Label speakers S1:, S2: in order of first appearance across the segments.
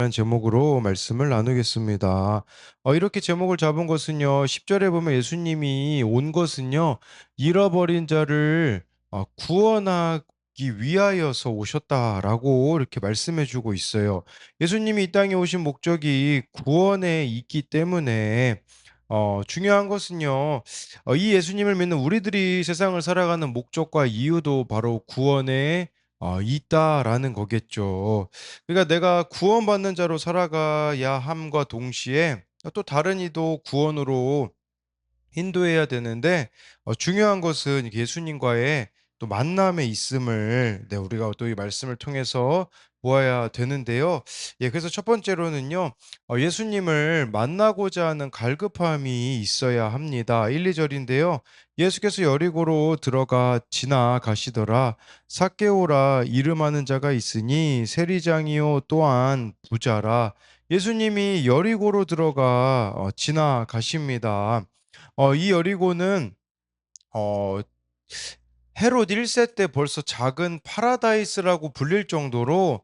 S1: 라는 제목으로 말씀을 나누겠습니다. 이렇게 제목을 잡은 것은요. 10 절에 보면 예수님이 온 것은요. 잃어버린 자를 구원하기 위하여서 오셨다라고 이렇게 말씀해 주고 있어요. 예수님이 이 땅에 오신 목적이 구원에 있기 때문에 중요한 것은요. 이 예수님을 믿는 우리들이 세상을 살아가는 목적과 이유도 바로 구원에 있다라는 거겠죠. 그러니까 내가 구원받는 자로 살아가야 함과 동시에 또 다른 이도 구원으로 인도해야 되는데 중요한 것은 예수님과의 또 만남에 있음을 우리가 또 이 말씀을 통해서 보아야 되는데요. 그래서 첫 번째로는요. 예수님을 만나고자 하는 갈급함이 있어야 합니다. 1-2 절인데요. 예수께서 여리고로 들어가 지나가시더라. 삭개오라 이름하는 자가 있으니 세리장이요 또한 부자라. 예수님이 여리고로 들어가 지나가십니다. 이 여리고는 어 헤롯 1세 때 벌써 작은 파라다이스라고 불릴 정도로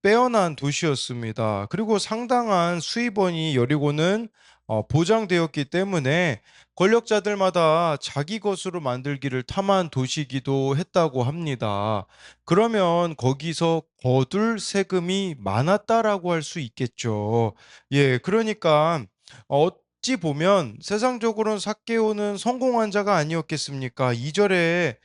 S1: 빼어난 도시였습니다. 그리고 상당한 수입원이 여리고는 보장되었기 때문에 권력자들마다 자기 것으로 만들기를 탐한 도시이기도 했다고 합니다. 그러면 거기서 거둘 세금이 많았다라고 할 수 있겠죠. 그러니까 어찌 보면 세상적으로는 삭개오는 성공한 자가 아니었겠습니까? 2 절에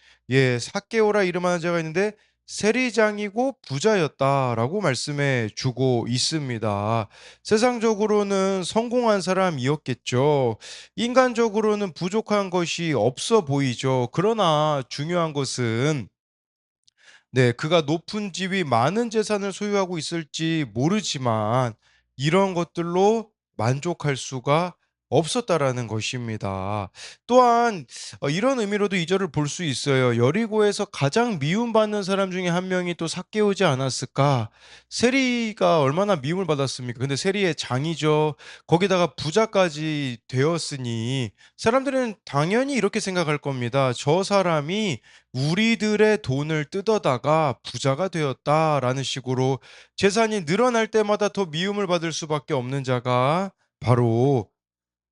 S1: 삭개오라 이름하는 자가 있는데 세리장이고 부자였다라고 말씀해 주고 있습니다. 세상적으로는 성공한 사람이었겠죠. 인간적으로는 부족한 것이 없어 보이죠. 그러나 중요한 것은 그가 높은 지위 많은 재산을 소유하고 있을지 모르지만 이런 것들로 만족할 수가 없었다라는 것입니다. 또한 이런 의미로도 이 절을 볼 수 있어요. 여리고에서 가장 미움받는 사람 중에 한 명이 또 삭개오지 않았을까? 세리가 얼마나 미움을 받았습니까? 근데 세리의 장이죠. 거기다가 부자까지 되었으니 사람들은 당연히 이렇게 생각할 겁니다. 저 사람이 우리들의 돈을 뜯어다가 부자가 되었다라는 식으로 재산이 늘어날 때마다 더 미움을 받을 수밖에 없는 자가 바로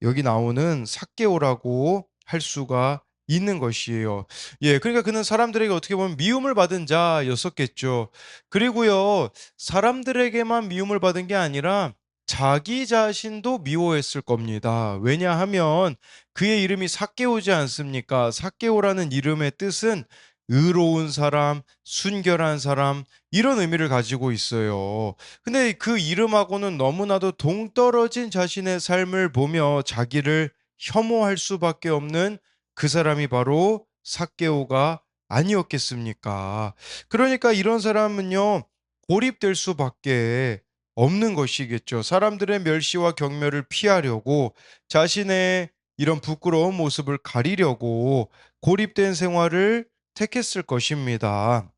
S1: 여기 나오는 삭개오라고 할 수가 있는 것이에요. 그러니까 그는 사람들에게 어떻게 보면 미움을 받은 자였었겠죠. 그리고요, 사람들에게만 미움을 받은 게 아니라 자기 자신도 미워했을 겁니다. 왜냐하면 그의 이름이 삭개오지 않습니까? 삭개오라는 이름의 뜻은 의로운 사람, 순결한 사람, 이런 의미를 가지고 있어요. 근데 그 이름하고는 너무나도 동떨어진 자신의 삶을 보며 자기를 혐오할 수밖에 없는 그 사람이 바로 삭개오가 아니었겠습니까? 그러니까 이런 사람은요, 고립될 수밖에 없는 것이겠죠. 사람들의 멸시와 경멸을 피하려고 자신의 이런 부끄러운 모습을 가리려고 고립된 생활을 택했을 것입니다.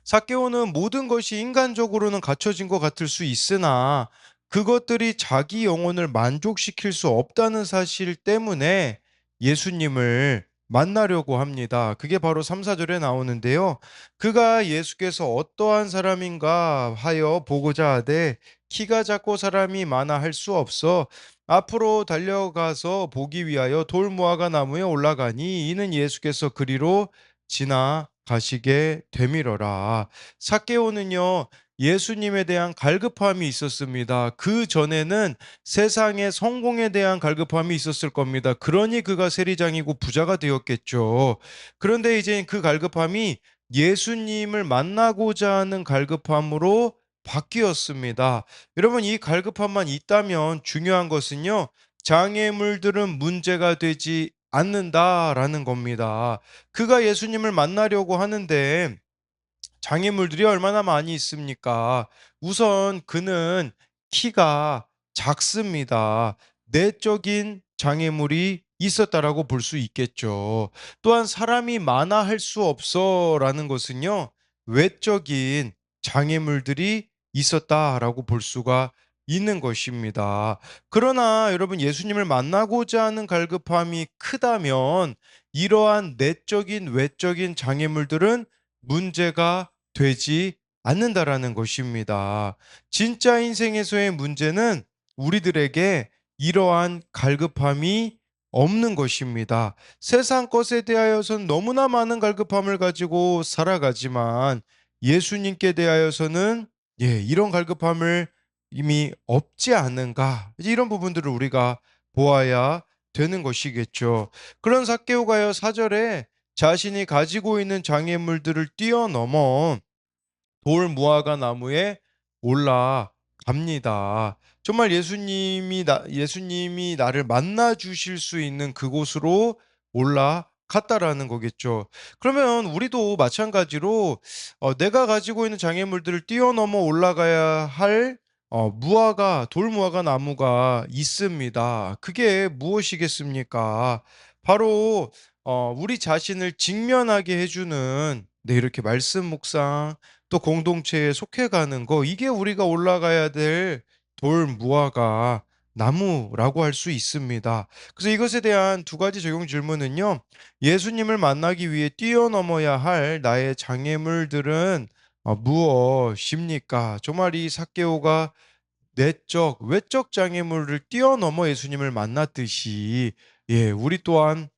S1: 삭개오는 모든 것이 인간적으로는 갖춰진 것 같을 수 있으나 그것들이 자기 영혼을 만족시킬 수 없다는 사실 때문에 예수님을 만나려고 합니다. 그게 바로 3-4 절에 나오는데요. 그가 예수께서 어떠한 사람인가 하여 보고자 하되 키가 작고 사람이 많아 할 수 없어 앞으로 달려가서 보기 위하여 돌무화과 나무에 올라가니 이는 예수께서 그리로 지나가시게 되밀어라. 삭개오는요, 예수님에 대한 갈급함이 있었습니다. 그 전에는 세상의 성공에 대한 갈급함이 있었을 겁니다. 그러니 그가 세리장이고 부자가 되었겠죠. 그런데 이제 그 갈급함이 예수님을 만나고자 하는 갈급함으로 바뀌었습니다. 여러분, 이 갈급함만 있다면 중요한 것은요, 장애물들은 문제가 되지 않는다라는 겁니다. 그가 예수님을 만나려고 하는데 장애물들이 얼마나 많이 있습니까? 우선 그는 키가 작습니다. 내적인 장애물이 있었다라고 볼 수 있겠죠. 또한 사람이 많아 할 수 없어라는 것은요. 외적인 장애물들이 있었다라고 볼 수가 있는 것입니다. 그러나 여러분, 예수님을 만나고자 하는 갈급함이 크다면 이러한 내적인 외적인 장애물들은 문제가 되지 않는다라는 것입니다. 진짜 인생에서의 문제는 우리들에게 이러한 갈급함이 없는 것입니다. 세상 것에 대하여서는 너무나 많은 갈급함을 가지고 살아가지만 예수님께 대하여서는 이런 갈급함을 이미 없지 않은가? 이제 이런 부분들을 우리가 보아야 되는 것이겠죠. 그런 삭개오가요 4절에 자신이 가지고 있는 장애물들을 뛰어넘어 돌 무화과 나무에 올라갑니다. 정말 예수님이 나를 만나 주실 수 있는 그곳으로 올라갔다라는 거겠죠. 그러면 우리도 마찬가지로 내가 가지고 있는 장애물들을 뛰어넘어 올라가야 할 돌 무화과 나무가 있습니다. 그게 무엇이겠습니까? 바로 우리 자신을 직면하게 해 주는 이렇게 말씀 묵상 또 공동체에 속해 가는 거, 이게 우리가 올라가야 될 돌 무화과 나무라고 할 수 있습니다. 그래서 이것에 대한 두 가지 적용 질문은요. 예수님을 만나기 위해 뛰어넘어야 할 나의 장애물들은 무엇입니까? 정말 이 삭개오가 내적, 외적 장애물을 뛰어넘어 예수님을 만났듯이 우리 또한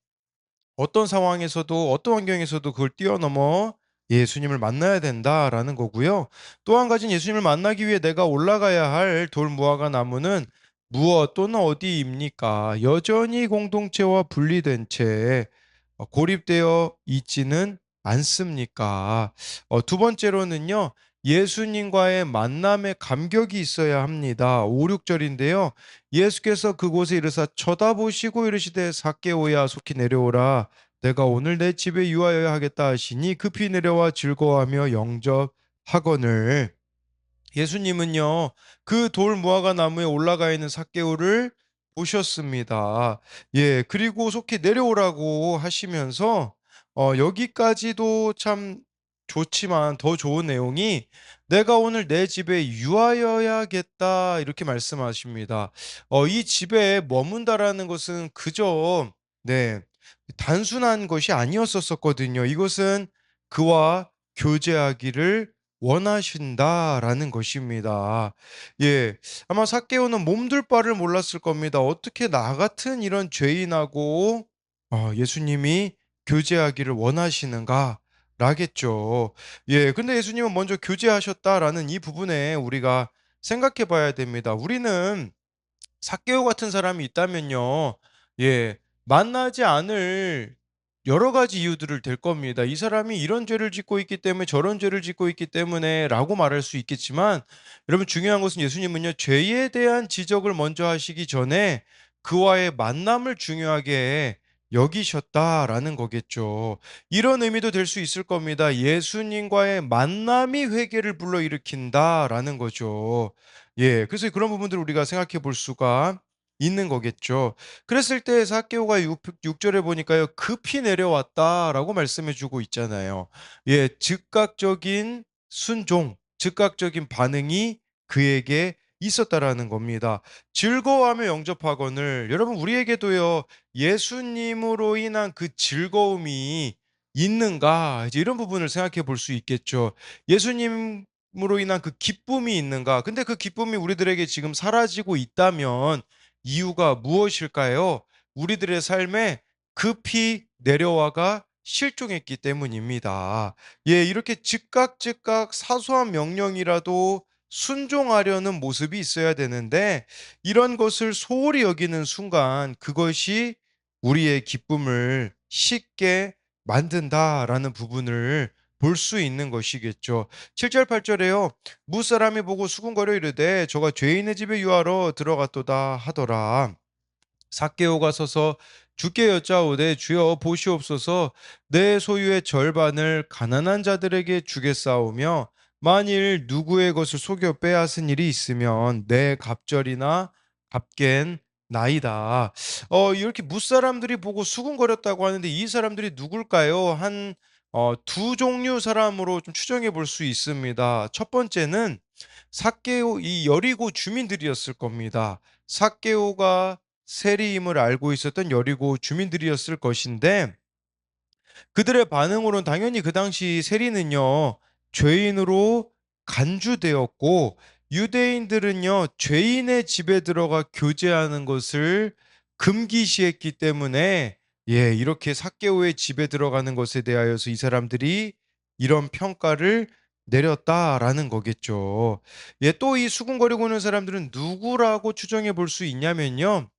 S1: 어떤 상황에서도 어떤 환경에서도 그걸 뛰어넘어 예수님을 만나야 된다라는 거고요. 또 한 가지는 예수님을 만나기 위해 내가 올라가야 할 돌무화과 나무는 무엇 또는 어디입니까? 여전히 공동체와 분리된 채 고립되어 있지는 않습니까? 두 번째로는요. 예수님과의 만남에 감격이 있어야 합니다. 5-6절인데요. 예수께서 그곳에 이르사 쳐다보시고 이르시되 삭개오야 속히 내려오라. 내가 오늘 내 집에 유하여야 하겠다 하시니 급히 내려와 즐거워하며 영접하거늘. 예수님은요, 그 돌 무화과 나무에 올라가 있는 삭개오를 보셨습니다. 그리고 속히 내려오라고 하시면서 여기까지도 참 좋지만 더 좋은 내용이 "내가 오늘 내 집에 유하여야겠다." 이렇게 말씀하십니다. 이 집에 머문다라는 것은 그저 네 단순한 것이 아니었었거든요. 이것은 그와 교제하기를 원하신다라는 것입니다. 아마 삭개오는 몸둘 바를 몰랐을 겁니다. 어떻게 나 같은 이런 죄인하고 예수님이 교제하기를 원하시는가라겠죠. 근데 예수님은 먼저 교제하셨다라는 이 부분에 우리가 생각해 봐야 됩니다. 우리는 삭개오 같은 사람이 있다면요. 만나지 않을 여러 가지 이유들을 댈 겁니다. '이 사람이 이런 죄를 짓고 있기 때문에 저런 죄를 짓고 있기 때문에.'라고 말할 수 있겠지만 여러분 중요한 것은 예수님은요. 죄에 대한 지적을 먼저 하시기 전에 그와의 만남을 중요하게 여기셨다라는 거겠죠. 이런 의미도 될 수 있을 겁니다. '예수님과의 만남이 회개를 불러일으킨다.'라는 거죠. 그래서 그런 부분들을 우리가 생각해 볼 수가 있는 거겠죠. 그랬을 때 삭개오가 6절에 보니까요. "급히 내려왔다."라고 말씀해 주고 있잖아요. 즉각적인 순종, 즉각적인 반응이 그에게 있었다라는 겁니다. 즐거워하며 영접하거늘 여러분 우리에게도요. 예수님으로 인한 그 즐거움이 있는가? 이제 이런 부분을 생각해 볼 수 있겠죠. 예수님으로 인한 그 기쁨이 있는가? 근데 그 기쁨이 우리들에게 지금 사라지고 있다면 이유가 무엇일까요? 우리들의 삶에 급히 내려와가 실종했기 때문입니다. 이렇게 즉각 사소한 명령이라도 순종하려는 모습이 있어야 되는데 이런 것을 소홀히 여기는 순간 그것이 우리의 기쁨을 쉽게 만든다라는 부분을 볼 수 있는 것이겠죠. 7절 8절에요. 무사람이 보고 수군거려 이르되 저가 죄인의 집에 유하러 들어갔도다 하더라. 삭개오가 서서 주께 여짜오되 주여 보시옵소서 내 소유의 절반을 가난한 자들에게 주겠사오며 만일 누구의 것을 속여 빼앗은 일이 있으면 내 갑절이나 갚겐 나이다. 이렇게 무사람들이 보고 수군거렸다고 하는데 이 사람들이 누굴까요? 한 두 종류 사람으로 좀 추정해 볼 수 있습니다. 첫 번째는 삭개오 이 여리고 주민들이었을 겁니다. 삭개오가 세리임을 알고 있었던 여리고 주민들이었을 것인데 그들의 반응으로는 당연히 그 당시 세리는요. 죄인으로 간주되었고 유대인들은요 죄인의 집에 들어가 교제하는 것을 금기시했기 때문에 이렇게 삭개오의 집에 들어가는 것에 대하여서 이 사람들이 이런 평가를 내렸다라는 거겠죠. 또 이 수군거리고 있는 사람들은 누구라고 추정해 볼 수 있냐면요.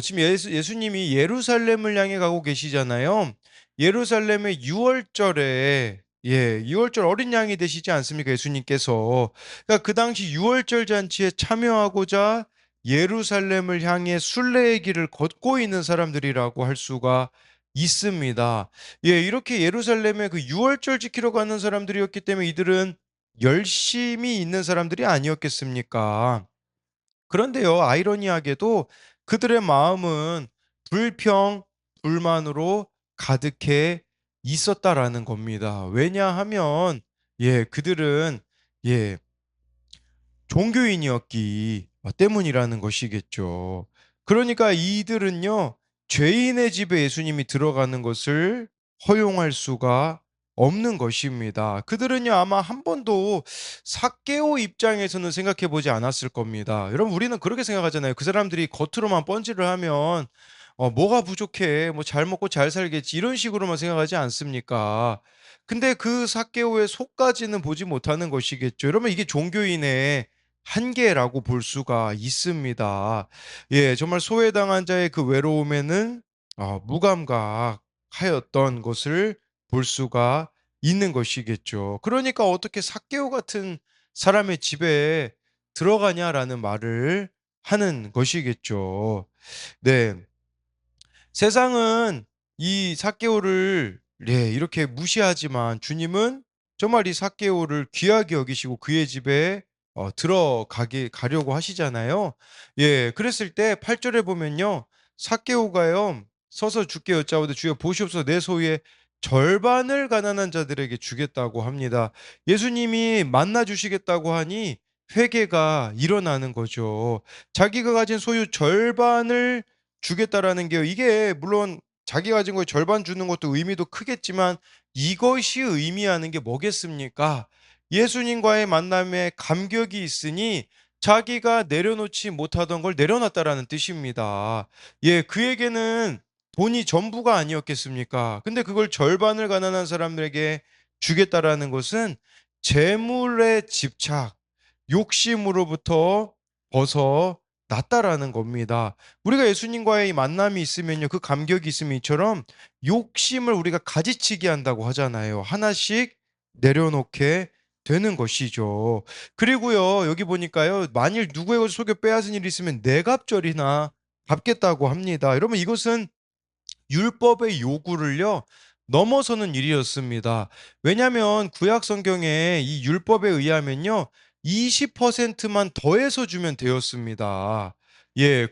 S1: 지금 예수님이 예루살렘을 향해 가고 계시잖아요. 예루살렘의 유월절에 유월절 어린 양이 되시지 않습니까? 예수님께서. 그러니까 그 당시 유월절 잔치에 참여하고자 예루살렘을 향해 순례의 길을 걷고 있는 사람들이라고 할 수가 있습니다. 이렇게 예루살렘에 그 유월절 지키러 가는 사람들이었기 때문에 이들은 열심히 있는 사람들이 아니었겠습니까? 그런데요, 아이러니하게도 그들의 마음은 불평, 불만으로 가득해 있었다라는 겁니다. 왜냐하면 그들은 예, 종교인이었기 때문이라는 것이겠죠. 그러니까 이들은요, 죄인의 집에 예수님이 들어가는 것을 허용할 수가 없는 것입니다. 그들은요, 아마 한 번도 삭개오 입장에서는 생각해 보지 않았을 겁니다. 여러분, 우리는 그렇게 생각하잖아요. 그 사람들이 겉으로만 뻔질을 하면 뭐가 부족해, 뭐 잘 먹고 잘 살겠지, 이런 식으로만 생각하지 않습니까? 근데 그 삭개오의 속까지는 보지 못하는 것이겠죠. 여러분, 이게 종교인의 한계라고 볼 수가 있습니다. 정말 소외당한 자의 그 외로움에는 무감각하였던 것을 볼 수가 있는 것이겠죠. 그러니까 어떻게 삭개오 같은 사람의 집에 들어가냐라는 말을 하는 것이겠죠. 네. 세상은 이 삭개오를 이렇게 무시하지만 주님은 정말 이 삭개오를 귀하게 여기시고 그의 집에 들어가게 가려고 하시잖아요. 그랬을 때 8 절에 보면요. 삭개오가요. 서서 주께 여짜오되 주여 보시옵소서 내 소유의 절반을 가난한 자들에게 주겠다고 합니다. 예수님이 만나 주시겠다고 하니 회개가 일어나는 거죠. 자기가 가진 소유 절반을 주겠다라는 게요. 이게 물론 자기가 가진 거의 절반 주는 것도 의미도 크겠지만 이것이 의미하는 게 뭐겠습니까? 예수님과의 만남에 감격이 있으니 자기가 내려놓지 못하던 걸 내려놨다라는 뜻입니다. 그에게는 돈이 전부가 아니었겠습니까? 근데 그걸 절반을 가난한 사람들에게 주겠다라는 것은 재물의 집착, 욕심으로부터 벗어났다라는 겁니다. 우리가 예수님과의 이 만남이 있으면요. 그 감격이 있으면 이처럼 욕심을 우리가 가지치기 한다고 하잖아요. 하나씩 내려놓게 되는 것이죠. 그리고요. 여기 보니까요. 만일 누구의 것을 속여 빼앗은 일이 있으면 네 갑절이나 갚겠다고 합니다. 여러분 이것은 율법의 요구를요 넘어서는 일이었습니다. 왜냐하면 구약 성경에 이 율법에 의하면요 20%만 더해서 주면 되었습니다.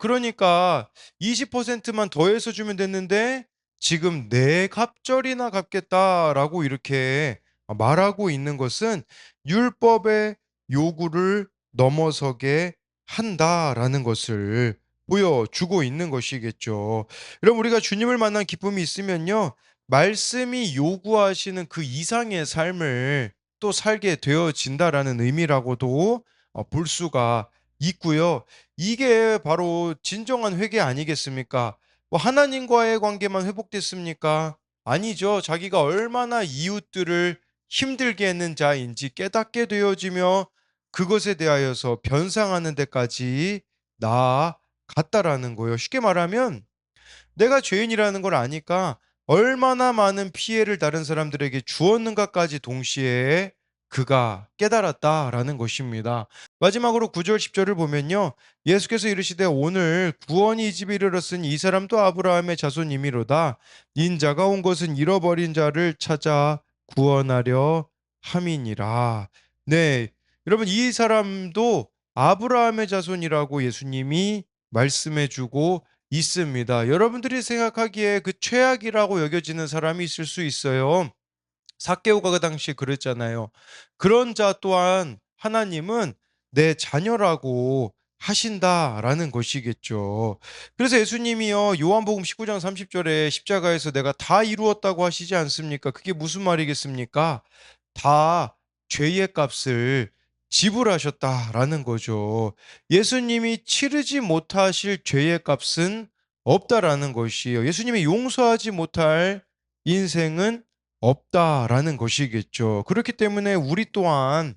S1: 그러니까 20%만 더해서 주면 됐는데 지금 네 갑절이나 갚겠다라고 이렇게 말하고 있는 것은 율법의 요구를 넘어서게 한다라는 것을 보여주고 있는 것이겠죠. 여러분 우리가 주님을 만난 기쁨이 있으면요. 말씀이 요구하시는 그 이상의 삶을 또 살게 되어진다라는 의미라고도 볼 수가 있고요. 이게 바로 진정한 회개 아니겠습니까? 뭐 하나님과의 관계만 회복됐습니까? 아니죠. 자기가 얼마나 이웃들을 힘들게 했는 자인지 깨닫게 되어지며 그것에 대하여서 변상하는 데까지 나아갔다라는 거예요. 쉽게 말하면 내가 죄인이라는 걸 아니까 얼마나 많은 피해를 다른 사람들에게 주었는가까지 동시에 그가 깨달았다라는 것입니다. 마지막으로 9절 10 절을 보면요. 예수께서 이르시되 오늘 구원이 이 집에 이르렀으니 이 사람도 아브라함의 자손이미로다. 인자가 온 것은 잃어버린 자를 찾아 구원하려 함이니라. 네. 여러분 이 사람도 아브라함의 자손이라고 예수님이 말씀해 주고 있습니다. 여러분들이 생각하기에 그 최악이라고 여겨지는 사람이 있을 수 있어요. 삭개오가 그 당시에 그랬잖아요. 그런 자 또한 하나님은 내 자녀라고 하신다라는 것이겠죠. 그래서 예수님이요. 요한복음 19장 30 절에 십자가에서 내가 다 이루었다고 하시지 않습니까? 그게 무슨 말이겠습니까? 다 죄의 값을 지불하셨다라는 거죠. 예수님이 치르지 못하실 죄의 값은 없다라는 것이에요. 예수님이 용서하지 못할 인생은 없다라는 것이겠죠. 그렇기 때문에 우리 또한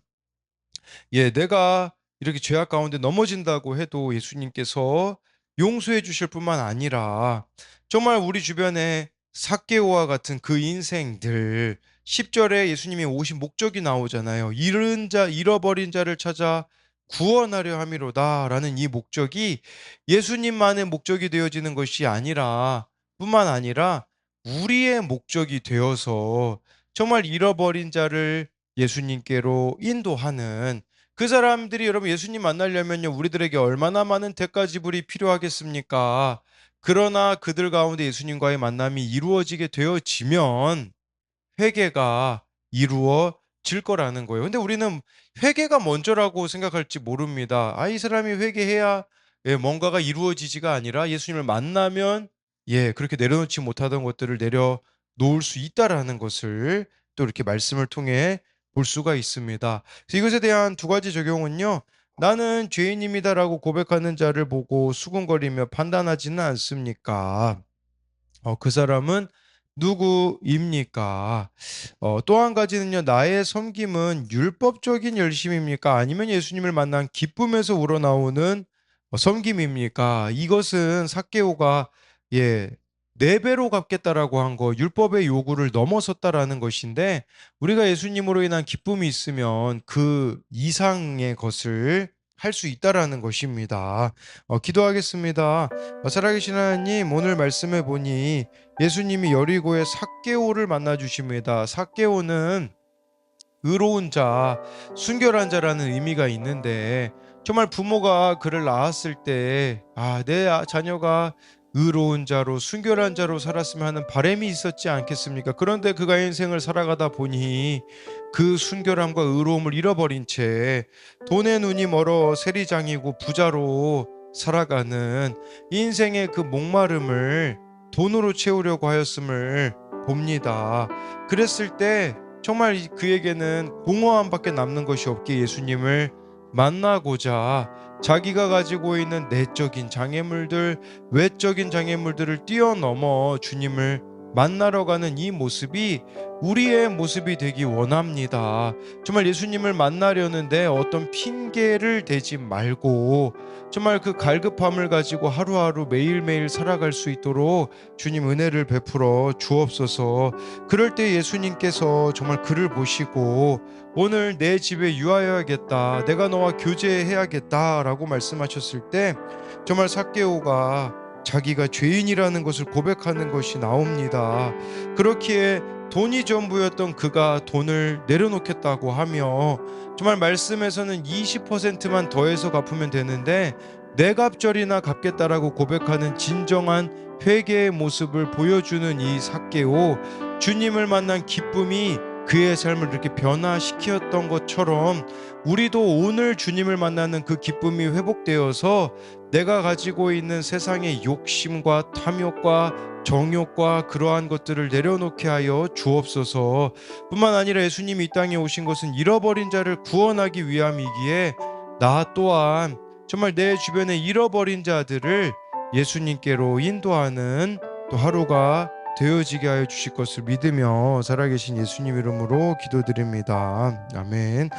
S1: 내가 이렇게 죄악 가운데 넘어진다고 해도 예수님께서 용서해 주실 뿐만 아니라 정말 우리 주변에 삭개오와 같은 그 인생들 10절에 예수님이 오신 목적이 나오잖아요. 잃은 자, 잃어버린 자를 찾아 구원하려 함이로다라는 이 목적이 예수님만의 목적이 되어지는 것이 아니라 뿐만 아니라 우리의 목적이 되어서 정말 잃어버린 자를 예수님께로 인도하는 그 사람들이 여러분 예수님 만나려면요 우리들에게 얼마나 많은 대가 지불이 필요하겠습니까? 그러나 그들 가운데 예수님과의 만남이 이루어지게 되어지면 회개가 이루어질 거라는 거예요. 근데 우리는 회개가 먼저라고 생각할지 모릅니다. 이 사람이 회개해야 뭔가가 이루어지지가 아니라 예수님을 만나면 그렇게 내려놓지 못하던 것들을 내려놓을 수 있다라는 것을 또 이렇게 말씀을 통해 볼 수가 있습니다. 그래서 이것에 대한 두 가지 적용은요. 나는 죄인입니다라고 고백하는 자를 보고 수군거리며 판단하지는 않습니까? 그 사람은 누구입니까? 또 한 가지는요. 나의 섬김은 율법적인 열심입니까? 아니면 예수님을 만난 기쁨에서 우러나오는 섬김입니까? 이것은 삭개오가 예, 4배로 갚겠다라고 한 거, 율법의 요구를 넘어섰다라는 것인데 우리가 예수님으로 인한 기쁨이 있으면 그 이상의 것을 할 수 있다라는 것입니다. 기도하겠습니다. 살아계신 하나님, 오늘 말씀해 보니 예수님이 여리고의 삭개오를 만나 주십니다. 삭개오는 의로운 자, 순결한 자라는 의미가 있는데 정말 부모가 그를 낳았을 때 내 자녀가 의로운 자로 순결한 자로 살았으면 하는 바람이 있었지 않겠습니까? 그런데 그가 인생을 살아가다 보니 그 순결함과 의로움을 잃어버린 채 돈의 눈이 멀어 세리장이고 부자로 살아가는 인생의 그 목마름을 돈으로 채우려고 하였음을 봅니다. 그랬을 때 정말 그에게는 공허함밖에 남는 것이 없기에 예수님을 만나고자 자기가 가지고 있는 내적인 장애물들, 외적인 장애물들을 뛰어넘어 주님을 만나러 가는 이 모습이 우리의 모습이 되기 원합니다. 정말 예수님을 만나려는데 어떤 핑계를 대지 말고 정말 그 갈급함을 가지고 하루하루 매일매일 살아갈 수 있도록 주님 은혜를 베풀어 주옵소서. 그럴 때 예수님께서 정말 그를 보시고 오늘 내 집에 유하여야겠다, 내가 너와 교제해야겠다라고 말씀하셨을 때 정말 삭개오가 자기가 죄인이라는 것을 고백하는 것이 나옵니다. 그렇기에 돈이 전부였던 그가 돈을 내려놓겠다고 하며 정말 말씀에서는 20%만 더해서 갚으면 되는데 네 값절이나 갚겠다라고 고백하는 진정한 회개의 모습을 보여주는 이 삭개오, 주님을 만난 기쁨이 그의 삶을 이렇게 변화시켰던 것처럼 우리도 오늘 주님을 만나는 그 기쁨이 회복되어서 내가 가지고 있는 세상의 욕심과 탐욕과 정욕과 그러한 것들을 내려놓게 하여 주옵소서. 뿐만 아니라 예수님이 이 땅에 오신 것은 잃어버린 자를 구원하기 위함이기에 나 또한 정말 내 주변에 잃어버린 자들을 예수님께로 인도하는 또 하루가 되어지게 하여 주실 것을 믿으며 살아계신 예수님 이름으로 기도드립니다. 아멘.